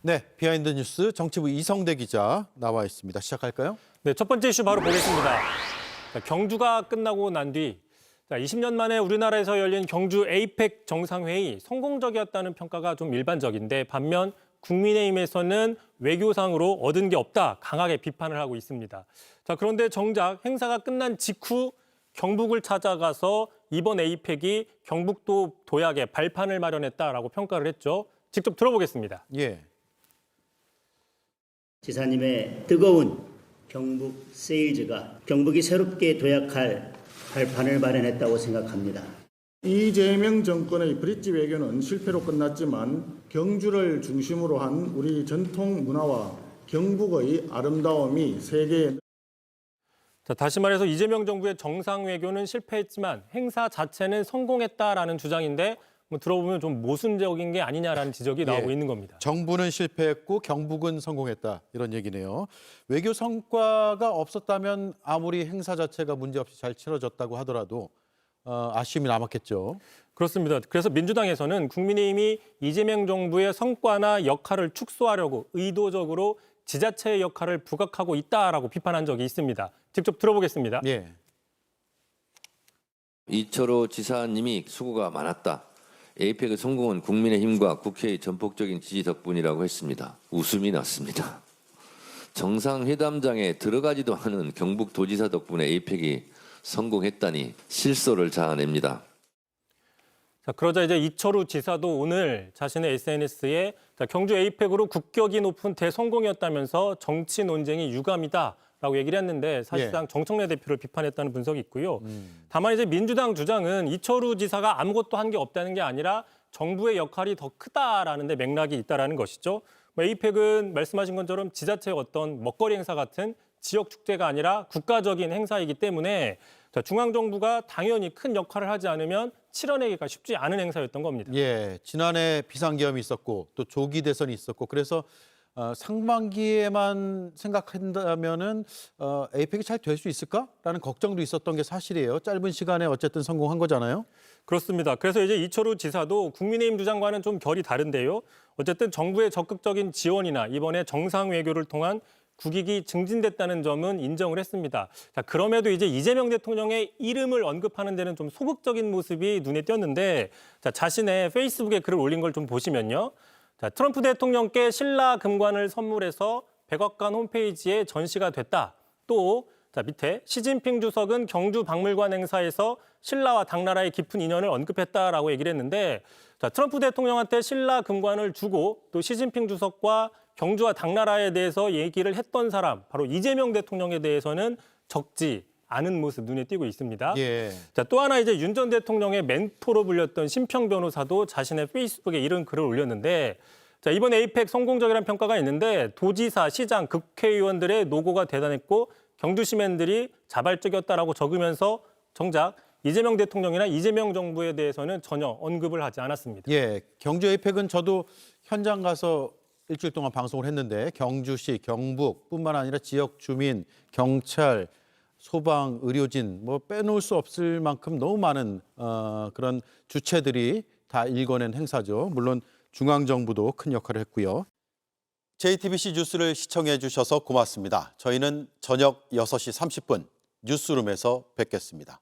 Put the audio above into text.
네, 비하인드 뉴스 정치부 이성대 기자 나와 있습니다. 시작할까요? 네, 첫 번째 이슈 바로 보겠습니다. 경주가 끝나고 난 뒤 20년 만에 우리나라에서 열린 경주 에이펙 정상회의 성공적이었다는 평가가 좀 일반적인데 반면 국민의힘에서는 외교상으로 얻은 게 없다 강하게 비판을 하고 있습니다. 자, 그런데 정작 행사가 끝난 직후 경북을 찾아가서 이번 에이펙이 경북도 도약의 발판을 마련했다라고 평가를 했죠. 직접 들어보겠습니다. 예. 지사님의 뜨거운 경북 세일즈가 경북이 새롭게 도약할 발판을 마련했다고 생각합니다. 이재명 정권의 브릿지 외교는 실패로 끝났지만 경주를 중심으로 한 우리 전통 문화와 경북의 아름다움이 세계에 자, 다시 말해서 이재명 정부의 정상 외교는 실패했지만 행사 자체는 성공했다라는 주장인데 들어보면 좀 모순적인 게 아니냐라는 지적이 나오고 있는 겁니다. 정부는 실패했고 경북은 성공했다 이런 얘기네요. 외교 성과가 없었다면 아무리 행사 자체가 문제없이 잘 치러졌다고 하더라도 아쉬움이 남았겠죠. 그렇습니다. 그래서 민주당에서는 국민의힘이 이재명 정부의 성과나 역할을 축소하려고 의도적으로 지자체의 역할을 부각하고 있다라고 비판한 적이 있습니다. 직접 들어보겠습니다. 예. 이철호 지사님이 수고가 많았다. 에이펙의 성공은 국민의힘과 국회의 전폭적인 지지 덕분이라고 했습니다. 웃음이 났습니다. 정상회담장에 들어가지도 않은 경북도지사 덕분에 에이펙이 성공했다니 실소를 자아냅니다. 자, 그러자 이제 이철우 지사도 오늘 자신의 SNS에 경주 에이펙으로 국격이 높은 대성공이었다면서 정치 논쟁이 유감이다라고 얘기를 했는데 사실상 정청래 대표를 비판했다는 분석이 있고요. 다만 이제 민주당 주장은 이철우 지사가 아무것도 한 게 없다는 게 아니라 정부의 역할이 더 크다라는 데 맥락이 있다라는 것이죠. 에이펙은 말씀하신 것처럼 지자체의 어떤 먹거리 행사 같은 지역 축제가 아니라 국가적인 행사이기 때문에 중앙정부가 당연히 큰 역할을 하지 않으면 치러내기가 쉽지 않은 행사였던 겁니다. 예, 지난해 비상계엄이 있었고 또 조기 대선이 있었고 그래서 상반기에만 생각한다면은 에이펙이 잘 될 수 있을까라는 걱정도 있었던 게 사실이에요. 짧은 시간에 어쨌든 성공한 거잖아요. 그렇습니다. 그래서 이제 이철우 지사도 국민의힘 주장과는 좀 결이 다른데요. 어쨌든 정부의 적극적인 지원이나 이번에 정상 외교를 통한 국익이 증진됐다는 점은 인정을 했습니다. 자, 그럼에도 이제 이재명 대통령의 이름을 언급하는 데는 좀 소극적인 모습이 눈에 띄었는데 자, 자신의 페이스북에 글을 올린 걸 좀 보시면요. 자, 트럼프 대통령께 신라 금관을 선물해서 백악관 홈페이지에 전시가 됐다. 또 자, 밑에 시진핑 주석은 경주 박물관 행사에서 신라와 당나라의 깊은 인연을 언급했다라고 얘기를 했는데 자, 트럼프 대통령한테 신라 금관을 주고 또 시진핑 주석과 경주와 당나라에 대해서 얘기를 했던 사람, 바로 이재명 대통령에 대해서는 적지 않은 모습 눈에 띄고 있습니다. 예. 자, 또 하나 이제 윤 전 대통령의 멘토로 불렸던 심평 변호사도 자신의 페이스북에 이런 글을 올렸는데 자, 이번 에이펙 성공적이라는 평가가 있는데 도지사, 시장, 국회의원들의 노고가 대단했고 경주 시민들이 자발적이었다라고 적으면서 정작 이재명 대통령이나 이재명 정부에 대해서는 전혀 언급을 하지 않았습니다. 예, 경주 에이펙은 저도 현장 가서 일주일 동안 방송을 했는데 경주시, 경북뿐만 아니라 지역 주민, 경찰, 소방, 의료진 뭐 빼놓을 수 없을 만큼 너무 많은 그런 주체들이 다 일궈낸 행사죠. 물론 중앙정부도 큰 역할을 했고요. JTBC 뉴스를 시청해 주셔서 고맙습니다. 저희는 저녁 6시 30분 뉴스룸에서 뵙겠습니다.